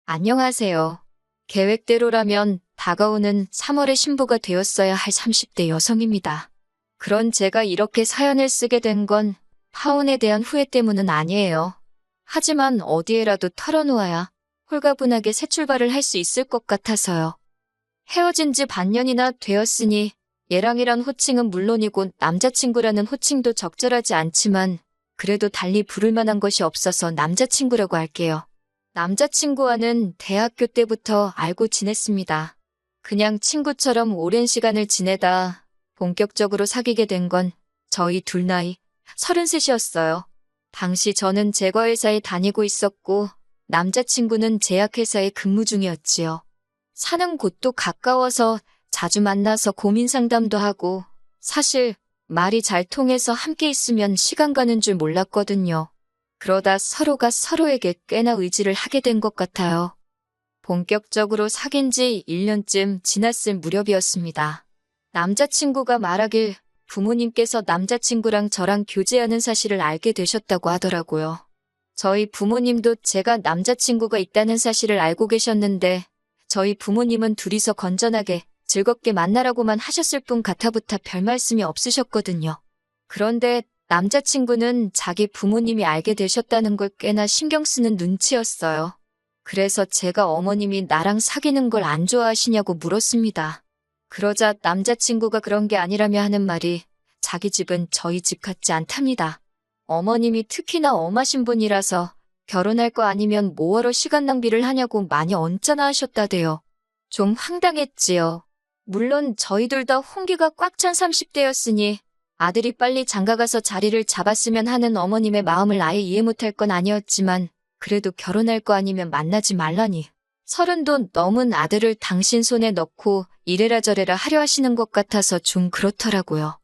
안녕하세요. 계획대로라면 다가오는 3월에 신부가 되었어야 할 30대 여성입니다. 그런 제가 이렇게 사연을 쓰게 된 건 파혼에 대한 후회 때문은 아니에요. 하지만 어디에라도 털어놓아야 홀가분하게 새 출발을 할 수 있을 것 같아서요. 헤어진 지 반년이나 되었으니 얘랑이란 호칭은 물론이고 남자친구라는 호칭도 적절하지 않지만 그래도 달리 부를 만한 것이 없어서 남자친구라고 할게요. 남자친구와는 대학교 때부터 알고 지냈습니다. 그냥 친구처럼 오랜 시간을 지내다 본격적으로 사귀게 된 건 저희 둘 나이 33이었어요. 당시 저는 제과회사에 다니고 있었고 남자친구는 제약회사에 근무 중이었지요. 사는 곳도 가까워서 자주 만나서 고민 상담도 하고 사실 말이 잘 통해서 함께 있으면 시간 가는 줄 몰랐거든요. 그러다 서로가 서로에게 꽤나 의지를 하게 된 것 같아요. 본격적으로 사귄 지 1년쯤 지났을 무렵이었습니다. 남자친구가 말하길 부모님께서 남자친구랑 저랑 교제하는 사실을 알게 되셨다고 하더라고요. 저희 부모님도 제가 남자친구가 있다는 사실을 알고 계셨는데 저희 부모님은 둘이서 건전하게 즐겁게 만나라고만 하셨을 뿐 가타부타 별 말씀이 없으셨거든요. 그런데 남자친구는 자기 부모님이 알게 되셨다는 걸 꽤나 신경 쓰는 눈치였어요. 그래서 제가 어머님이 나랑 사귀는 걸 안 좋아하시냐고 물었습니다. 그러자 남자친구가 그런 게 아니라며 하는 말이 자기 집은 저희 집 같지 않답니다. 어머님이 특히나 엄하신 분이라서 결혼할 거 아니면 뭐하러 시간 낭비를 하냐고 많이 언짢아 하셨다대요. 좀 황당했지요. 물론 저희들 다 홍기가 꽉 찬 30대였으니 아들이 빨리 장가가서 자리를 잡았으면 하는 어머님의 마음을 아예 이해 못할 건 아니었지만 그래도 결혼할 거 아니면 만나지 말라니. 30도 넘은 아들을 당신 손에 넣고 이래라 저래라 하려 하시는 것 같아서 좀 그렇더라고요.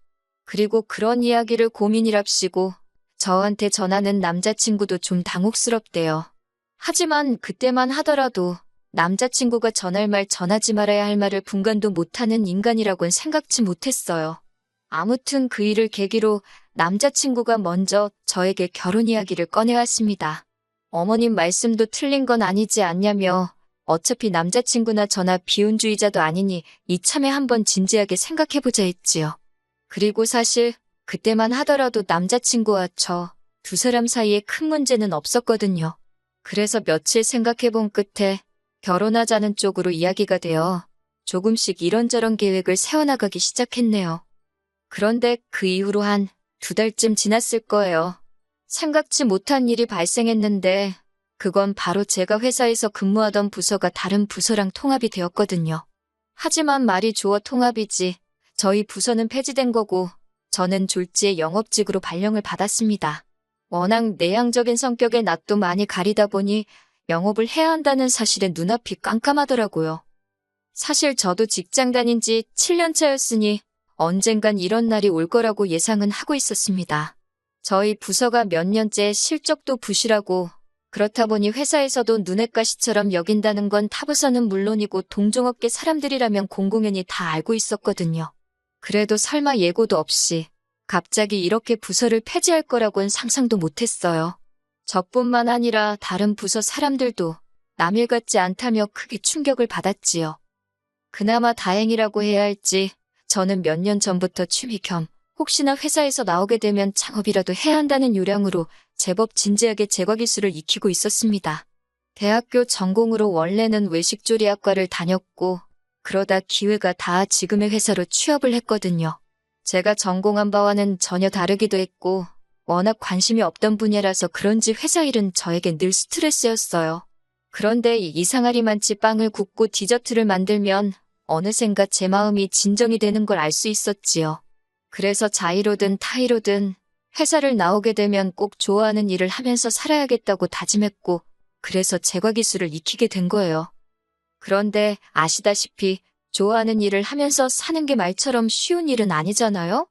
그리고 그런 이야기를 고민이랍시고 저한테 전하는 남자친구도 좀 당혹스럽대요. 하지만 그때만 하더라도 남자친구가 전할 말 전하지 말아야 할 말을 분간도 못하는 인간이라곤 생각지 못했어요. 아무튼 그 일을 계기로 남자친구가 먼저 저에게 결혼 이야기를 꺼내왔습니다. 어머님 말씀도 틀린 건 아니지 않냐며 어차피 남자친구나 저나 비혼주의자도 아니니 이참에 한번 진지하게 생각해보자 했지요. 그리고 사실 그때만 하더라도 남자친구와 저 두 사람 사이에 큰 문제는 없었거든요. 그래서 며칠 생각해본 끝에 결혼하자는 쪽으로 이야기가 되어 조금씩 이런저런 계획을 세워나가기 시작했네요. 그런데 그 이후로 한 2달쯤 지났을 거예요. 생각지 못한 일이 발생했는데 그건 바로 제가 회사에서 근무하던 부서가 다른 부서랑 통합이 되었거든요. 하지만 말이 좋아 통합이지 저희 부서는 폐지된 거고 저는 졸지에 영업직으로 발령을 받았습니다. 워낙 내향적인 성격의 낯도 많이 가리다 보니 영업을 해야 한다는 사실에 눈앞이 깜깜하더라고요. 사실 저도 직장 다닌 지 7년 차였으니 언젠간 이런 날이 올 거라고 예상은 하고 있었습니다. 저희 부서가 몇 년째 실적도 부실하고 그렇다 보니 회사에서도 눈엣 가시처럼 여긴다는 건 타부서는 물론이고 동종업계 사람들이라면 공공연히 다 알고 있었거든요. 그래도 설마 예고도 없이 갑자기 이렇게 부서를 폐지할 거라고는 상상도 못했어요. 저뿐만 아니라 다른 부서 사람들도 남일 같지 않다며 크게 충격을 받았지요. 그나마 다행이라고 해야 할지 저는 몇 년 전부터 취미 겸 혹시나 회사에서 나오게 되면 창업이라도 해야 한다는 요량으로 제법 진지하게 제과기술을 익히고 있었습니다. 대학교 전공으로 원래는 외식조리학과를 다녔고 그러다 기회가 닿아 지금의 회사로 취업을 했거든요. 제가 전공한 바와는 전혀 다르기도 했고 워낙 관심이 없던 분야라서 그런지 회사 일은 저에겐 늘 스트레스였어요. 그런데 이상하리만치 빵을 굽고 디저트를 만들면 어느샌가 제 마음이 진정이 되는 걸 알 수 있었지요. 그래서 자의로든 타의로든 회사를 나오게 되면 꼭 좋아하는 일을 하면서 살아야겠다고 다짐했고 그래서 제과기술을 익히게 된 거예요. 그런데 아시다시피 좋아하는 일을 하면서 사는 게 말처럼 쉬운 일은 아니잖아요?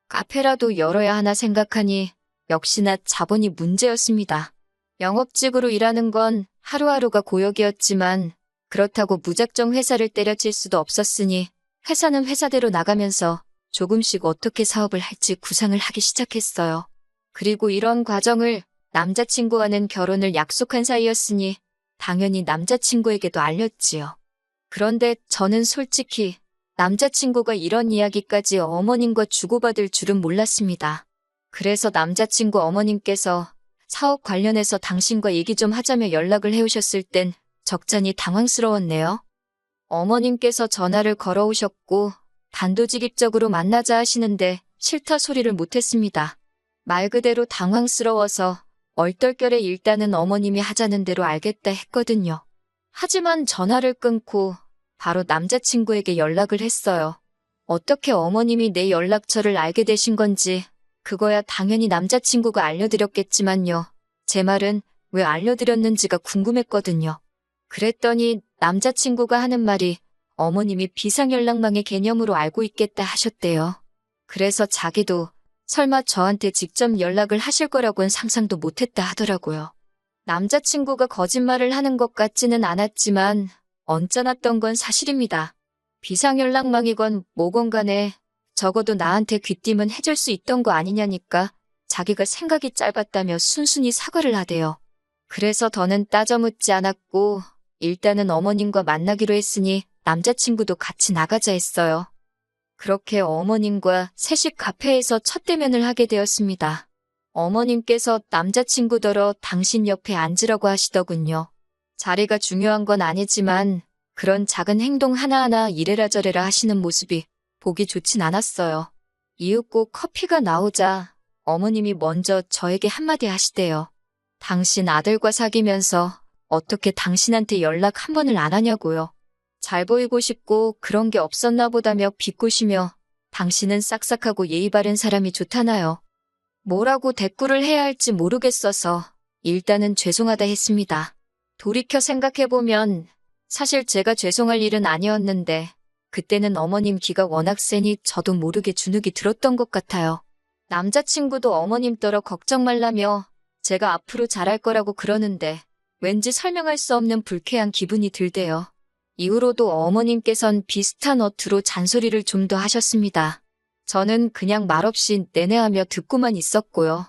카페라도 열어야 하나 생각하니 역시나 자본이 문제였습니다. 영업직으로 일하는 건 하루하루가 고역이었지만 그렇다고 무작정 회사를 때려칠 수도 없었으니 회사는 회사대로 나가면서 조금씩 어떻게 사업을 할지 구상을 하기 시작했어요. 그리고 이런 과정을 남자친구와는 결혼을 약속한 사이였으니 당연히 남자친구에게도 알렸지요. 그런데 저는 솔직히 남자친구가 이런 이야기까지 어머님과 주고받을 줄은 몰랐습니다. 그래서 남자친구 어머님께서 사업 관련해서 당신과 얘기 좀 하자며 연락을 해오셨을 땐 적잖이 당황스러웠네요. 어머님께서 전화를 걸어오셨고 단도직입적으로 만나자 하시는데 싫다 소리를 못했습니다. 말 그대로 당황스러워서 얼떨결에 일단은 어머님이 하자는 대로 알겠다 했거든요. 하지만 전화를 끊고 바로 남자친구에게 연락을 했어요. 어떻게 어머님이 내 연락처를 알게 되신 건지 그거야 당연히 남자친구가 알려드렸겠지만요. 제 말은 왜 알려드렸는지가 궁금했거든요. 그랬더니 남자친구가 하는 말이 어머님이 비상연락망의 개념으로 알고 있겠다 하셨대요. 그래서 자기도 설마 저한테 직접 연락을 하실 거라고는 상상도 못했다 하더라고요. 남자친구가 거짓말을 하는 것 같지는 않았지만 언짢았던 건 사실입니다. 비상연락망이건 뭐건 간에 적어도 나한테 귀띔은 해줄 수 있던 거 아니냐니까 자기가 생각이 짧았다며 순순히 사과를 하대요. 그래서 더는 따져 묻지 않았고 일단은 어머님과 만나기로 했으니 남자친구도 같이 나가자 했어요. 그렇게 어머님과 셋이 카페에서 첫 대면을 하게 되었습니다. 어머님께서 남자친구더러 당신 옆에 앉으라고 하시더군요. 자리가 중요한 건 아니지만 그런 작은 행동 하나하나 이래라 저래라 하시는 모습이 보기 좋진 않았어요. 이윽고 커피가 나오자 어머님이 먼저 저에게 한마디 하시대요. 당신 아들과 사귀면서 어떻게 당신한테 연락 한 번을 안 하냐고요. 잘 보이고 싶고 그런 게 없었나 보다며 비꼬시며 당신은 싹싹하고 예의 바른 사람이 좋다나요. 뭐라고 대꾸를 해야 할지 모르겠어서 일단은 죄송하다 했습니다. 돌이켜 생각해보면 사실 제가 죄송할 일은 아니었는데 그때는 어머님 기가 워낙 세니 저도 모르게 주눅이 들었던 것 같아요. 남자친구도 어머님 따라 걱정 말라며 제가 앞으로 잘할 거라고 그러는데 왠지 설명할 수 없는 불쾌한 기분이 들대요. 이후로도 어머님께선 비슷한 어투로 잔소리를 좀 더 하셨습니다. 저는 그냥 말없이 내내하며 듣고만 있었고요.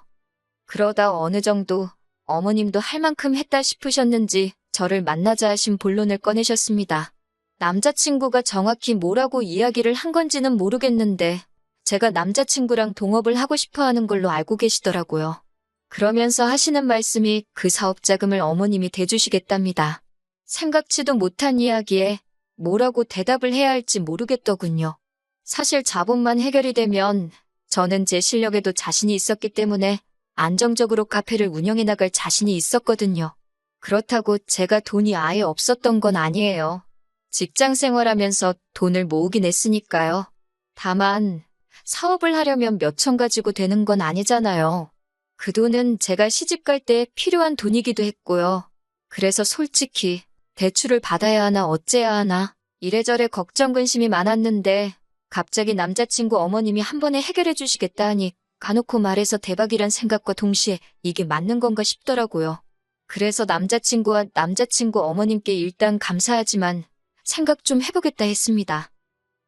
그러다 어느 정도 어머님도 할 만큼 했다 싶으셨는지 저를 만나자 하신 본론을 꺼내셨습니다. 남자친구가 정확히 뭐라고 이야기를 한 건지는 모르겠는데 제가 남자친구랑 동업을 하고 싶어 하는 걸로 알고 계시더라고요. 그러면서 하시는 말씀이 그 사업 자금을 어머님이 대주시겠답니다. 생각지도 못한 이야기에 뭐라고 대답을 해야 할지 모르겠더군요. 사실 자본만 해결이 되면 저는 제 실력에도 자신이 있었기 때문에 안정적으로 카페를 운영해 나갈 자신이 있었거든요. 그렇다고 제가 돈이 아예 없었던 건 아니에요. 직장 생활하면서 돈을 모으긴 했으니까요. 다만 사업을 하려면 몇천 가지고 되는 건 아니잖아요. 그 돈은 제가 시집 갈 때 필요한 돈이기도 했고요. 그래서 솔직히 대출을 받아야 하나 어째야 하나 이래저래 걱정 근심이 많았는데 갑자기 남자친구 어머님이 한 번에 해결해 주시겠다 하니 까놓고 말해서 대박이란 생각과 동시에 이게 맞는 건가 싶더라고요. 그래서 남자친구와 남자친구 어머님께 일단 감사하지만 생각 좀 해보겠다 했습니다.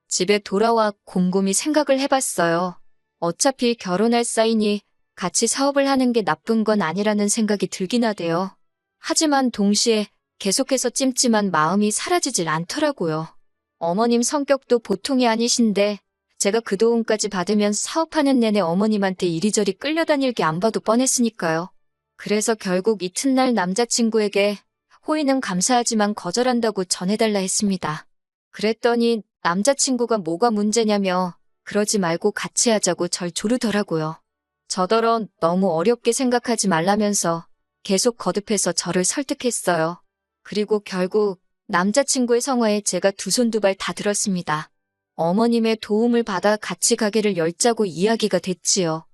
집에 돌아와 곰곰이 생각을 해봤어요. 어차피 결혼할 사이니 같이 사업을 하는 게 나쁜 건 아니라는 생각이 들긴 하대요. 하지만 동시에 계속해서 찜찜한 마음이 사라지질 않더라고요. 어머님 성격도 보통이 아니신데 제가 그 도움까지 받으면 사업하는 내내 어머님한테 이리저리 끌려다닐 게 안 봐도 뻔했으니까요. 그래서 결국 이튿날 남자친구에게 호의는 감사하지만 거절한다고 전해달라 했습니다. 그랬더니 남자친구가 뭐가 문제냐며 그러지 말고 같이 하자고 절 조르더라고요. 저더러 너무 어렵게 생각하지 말라면서 계속 거듭해서 저를 설득했어요. 그리고 결국 남자친구의 성화에 제가 두 손 두 발 다 들었습니다. 어머님의 도움을 받아 같이 가게를 열자고 이야기가 됐지요.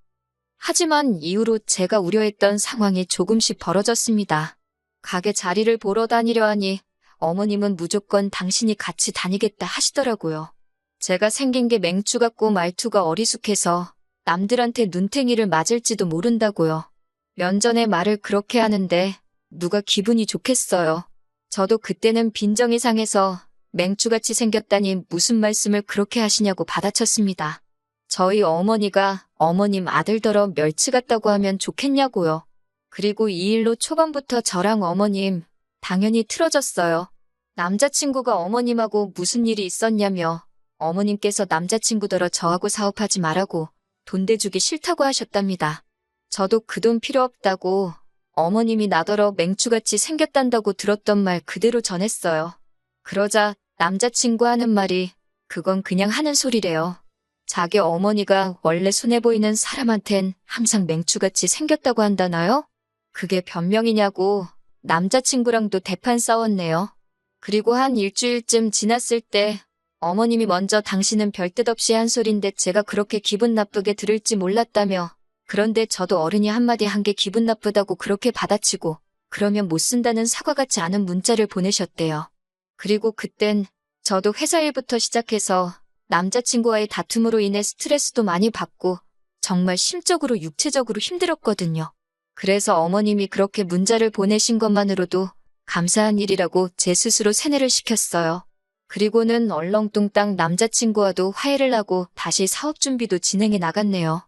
하지만 이후로 제가 우려했던 상황이 조금씩 벌어졌습니다. 가게 자리를 보러 다니려 하니 어머님은 무조건 당신이 같이 다니겠다 하시더라고요. 제가 생긴 게 맹추 같고 말투가 어리숙해서 남들한테 눈탱이를 맞을지도 모른다고요. 면전에 말을 그렇게 하는데 누가 기분이 좋겠어요. 저도 그때는 빈정이 상해서 맹추같이 생겼다니 무슨 말씀을 그렇게 하시냐고 받아쳤습니다. 저희 어머니가 어머님 아들더러 멸치 같다고 하면 좋겠냐고요. 그리고 이 일로 초반부터 저랑 어머님 당연히 틀어졌어요. 남자친구가 어머님하고 무슨 일이 있었냐며 어머님께서 남자친구더러 저하고 사업하지 말라고 돈 대주기 싫다고 하셨답니다. 저도 그 돈 필요 없다고 어머님이 나더러 맹추같이 생겼단다고 들었던 말 그대로 전했어요. 그러자 남자친구 하는 말이 그건 그냥 하는 소리래요. 자기 어머니가 원래 손해 보이는 사람한텐 항상 맹추같이 생겼다고 한다나요? 그게 변명이냐고 남자친구랑도 대판 싸웠네요. 그리고 한 일주일쯤 지났을 때 어머님이 먼저 당신은 별뜻 없이 한 소린데 제가 그렇게 기분 나쁘게 들을지 몰랐다며 그런데 저도 어른이 한마디 한 게 기분 나쁘다고 그렇게 받아치고 그러면 못 쓴다는 사과 같지 않은 문자를 보내셨대요. 그리고 그땐 저도 회사 일부터 시작해서 남자친구와의 다툼으로 인해 스트레스도 많이 받고 정말 심적으로 육체적으로 힘들었거든요. 그래서 어머님이 그렇게 문자를 보내신 것만으로도 감사한 일이라고 제 스스로 세뇌를 시켰어요. 그리고는 얼렁뚱땅 남자친구와도 화해를 하고 다시 사업 준비도 진행해 나갔네요.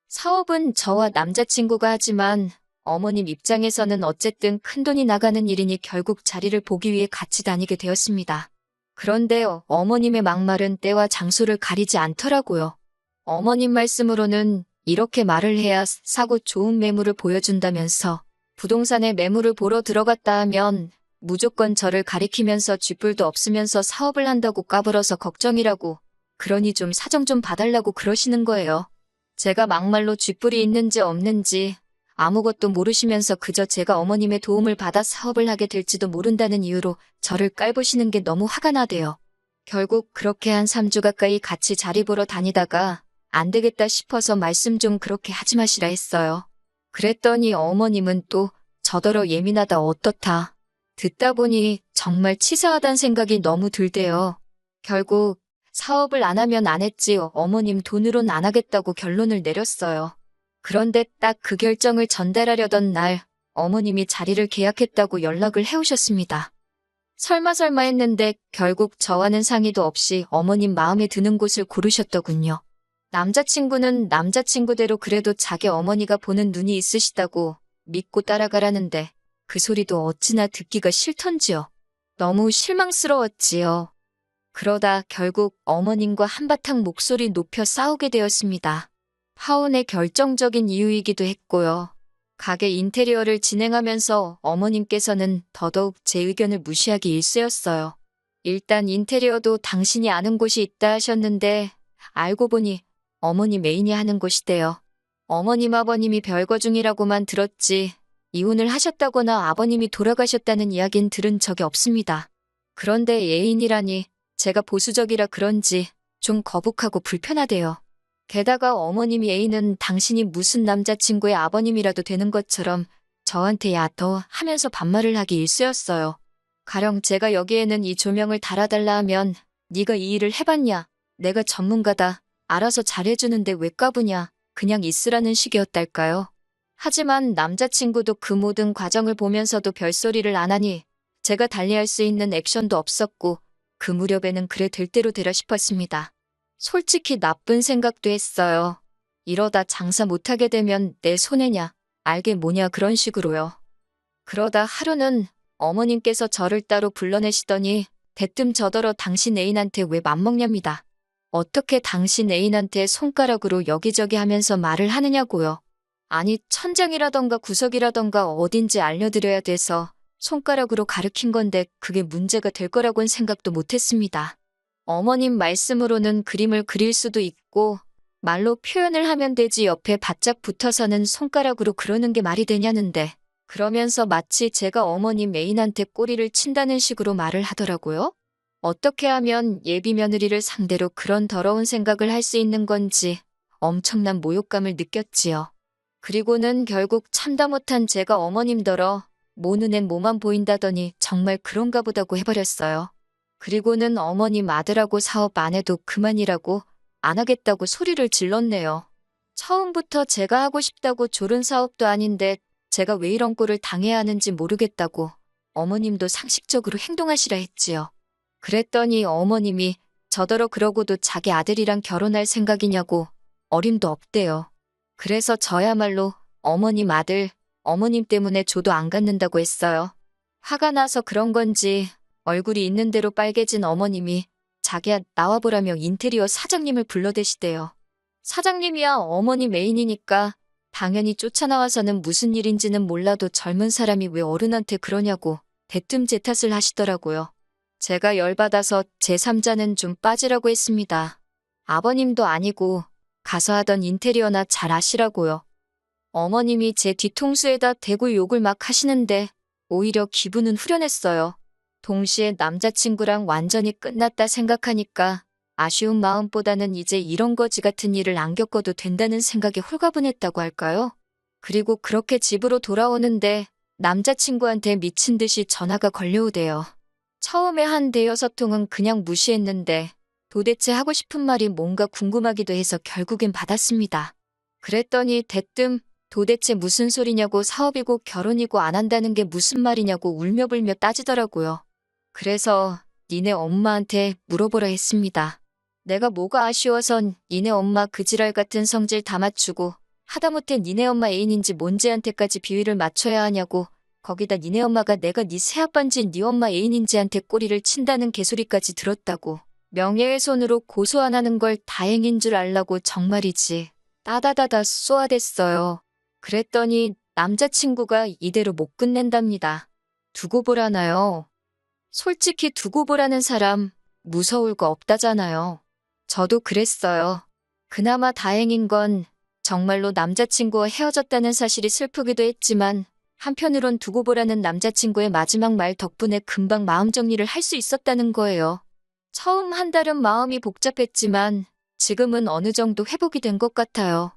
사업은 저와 남자친구가 하지만 어머님 입장에서는 어쨌든 큰돈이 나가는 일이니 결국 자리를 보기 위해 같이 다니게 되었습니다. 그런데 어머님의 막말은 때와 장소를 가리지 않더라고요. 어머님 말씀으로는 이렇게 말을 해야 사고 좋은 매물을 보여준다면서 부동산에 매물을 보러 들어갔다 하면 무조건 저를 가리키면서 쥐뿔도 없으면서 사업을 한다고 까불어서 걱정이라고 그러니 좀 사정 좀 봐달라고 그러시는 거예요. 제가 막말로 쥐뿔이 있는지 없는지 아무것도 모르시면서 그저 제가 어머님의 도움을 받아 사업을 하게 될지도 모른다는 이유로 저를 깔보시는 게 너무 화가 나대요. 결국 그렇게 한 3주 가까이 같이 자리 보러 다니다가 안 되겠다 싶어서 말씀 좀 그렇게 하지 마시라 했어요. 그랬더니 어머님은 또 저더러 예민하다 어떻다. 듣다 보니 정말 치사하단 생각이 너무 들대요. 결국 사업을 안 하면 안 했지 어머님 돈으론 안 하겠다고 결론을 내렸어요. 그런데 딱 그 결정을 전달하려던 날 어머님이 자리를 계약했다고 연락을 해오셨습니다. 설마 했는데 결국 저와는 상의도 없이 어머님 마음에 드는 곳을 고르셨더군요. 남자친구는 남자친구대로 그래도 자기 어머니가 보는 눈이 있으시다고 믿고 따라가라는데 그 소리도 어찌나 듣기가 싫던지요. 너무 실망스러웠지요. 그러다 결국 어머님과 한바탕 목소리 높여 싸우게 되었습니다. 파혼의 결정적인 이유이기도 했고요. 가게 인테리어를 진행하면서 어머님께서는 더더욱 제 의견을 무시하기 일쑤였어요. 일단 인테리어도 당신이 아는 곳이 있다 하셨는데 알고 보니 어머니 애인이 하는 곳이대요. 어머님 아버님이 별거 중이라고만 들었지 이혼을 하셨다거나 아버님이 돌아가셨다는 이야기는 들은 적이 없습니다. 그런데 애인이라니 제가 보수적이라 그런지 좀 거북하고 불편하대요. 게다가 어머님이 애인은 당신이 무슨 남자친구의 아버님이라도 되는 것처럼 저한테 야더 하면서 반말을 하기 일쑤였어요. 가령 제가 여기에는 이 조명을 달아달라 하면 네가 이 일을 해봤냐? 내가 전문가다. 알아서 잘해주는데 왜 까부냐? 그냥 있으라는 식이었달까요? 하지만 남자친구도 그 모든 과정을 보면서도 별소리를 안 하니 제가 달리할 수 있는 액션도 없었고 그 무렵에는 그래 될 대로 되려 싶었습니다. 솔직히 나쁜 생각도 했어요. 이러다 장사 못하게 되면 내 손해냐, 알게 뭐냐 그런 식으로요. 그러다 하루는 어머님께서 저를 따로 불러내시더니 대뜸 저더러 당신 애인한테 왜 맘먹냐입니다. 어떻게 당신 애인한테 손가락으로 여기저기 하면서 말을 하느냐고요. 아니 천장이라던가 구석이라던가 어딘지 알려드려야 돼서 손가락으로 가르친 건데 그게 문제가 될 거라고는 생각도 못했습니다. 어머님 말씀으로는 그림을 그릴 수도 있고 말로 표현을 하면 되지 옆에 바짝 붙어서는 손가락으로 그러는 게 말이 되냐는데 그러면서 마치 제가 어머님 애인한테 꼬리를 친다는 식으로 말을 하더라고요. 어떻게 하면 예비 며느리를 상대로 그런 더러운 생각을 할 수 있는 건지 엄청난 모욕감을 느꼈지요. 그리고는 결국 참다 못한 제가 어머님더러 모 눈엔 뭐만 보인다더니 정말 그런가 보다고 해버렸어요. 그리고는 어머님 아들하고 사업 안 해도 그만이라고 안 하겠다고 소리를 질렀네요. 처음부터 제가 하고 싶다고 조른 사업도 아닌데 제가 왜 이런 꼴을 당해야 하는지 모르겠다고 어머님도 상식적으로 행동하시라 했지요. 그랬더니 어머님이 저더러 그러고도 자기 아들이랑 결혼할 생각이냐고 어림도 없대요. 그래서 저야말로 어머님 아들, 어머님 때문에 조도 안 갖는다고 했어요. 화가 나서 그런 건지 얼굴이 있는 대로 빨개진 어머님이 자기야 나와보라며 인테리어 사장님을 불러대시대요. 사장님이야 어머니 메인이니까 당연히 쫓아나와서는 무슨 일인지는 몰라도 젊은 사람이 왜 어른한테 그러냐고 대뜸 제 탓을 하시더라고요. 제가 열받아서 제3자는 좀 빠지라고 했습니다. 아버님도 아니고 가서 하던 인테리어나 잘 아시라고요. 어머님이 제 뒤통수에다 대고 욕을 막 하시는데 오히려 기분은 후련했어요. 동시에 남자친구랑 완전히 끝났다 생각하니까 아쉬운 마음보다는 이제 이런 거지 같은 일을 안 겪어도 된다는 생각에 홀가분했다고 할까요? 그리고 그렇게 집으로 돌아오는데 남자친구한테 미친 듯이 전화가 걸려오대요. 처음에 한 대여섯 통은 그냥 무시했는데 도대체 하고 싶은 말이 뭔가 궁금하기도 해서 결국엔 받았습니다. 그랬더니 대뜸 도대체 무슨 소리냐고 사업이고 결혼이고 안 한다는 게 무슨 말이냐고 울며불며 따지더라고요. 그래서 니네 엄마한테 물어보라 했습니다. 내가 뭐가 아쉬워선 니네 엄마 그 지랄 같은 성질 다 맞추고 하다못해 니네 엄마 애인인지 뭔지한테까지 비위를 맞춰야 하냐고 거기다 니네 엄마가 내가 니 새아빠인지 니 엄마 애인인지한테 꼬리를 친다는 개소리까지 들었다고 명예훼손으로 고소 안 하는 걸 다행인 줄 알라고 정말이지 따다다다 쏘아댔어요. 그랬더니 남자친구가 이대로 못 끝낸답니다. 두고 보라나요? 솔직히 두고 보라는 사람 무서울 거 없다잖아요. 저도 그랬어요. 그나마 다행인 건 정말로 남자친구와 헤어졌다는 사실이 슬프기도 했지만 한편으론 두고 보라는 남자친구의 마지막 말 덕분에 금방 마음 정리를 할 수 있었다는 거예요. 처음 한 달은 마음이 복잡했지만 지금은 어느 정도 회복이 된 것 같아요.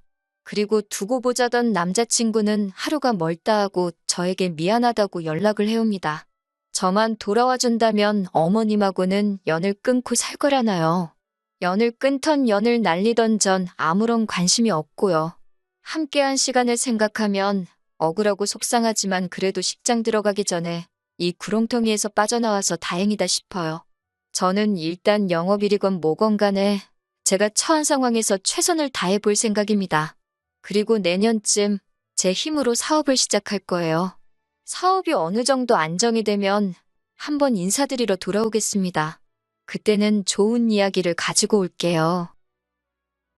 그리고 두고 보자던 남자친구는 하루가 멀다 하고 저에게 미안하다고 연락을 해옵니다. 저만 돌아와 준다면 어머님하고는 연을 끊고 살 거라나요. 연을 끊던 연을 날리던 전 아무런 관심이 없고요. 함께한 시간을 생각하면 억울하고 속상하지만 그래도 식장 들어가기 전에 이 구렁텅이에서 빠져나와서 다행이다 싶어요. 저는 일단 영업일이건 뭐건 간에 제가 처한 상황에서 최선을 다해 볼 생각입니다. 그리고 내년쯤 제 힘으로 사업을 시작할 거예요. 사업이 어느 정도 안정이 되면 한번 인사드리러 돌아오겠습니다. 그때는 좋은 이야기를 가지고 올게요.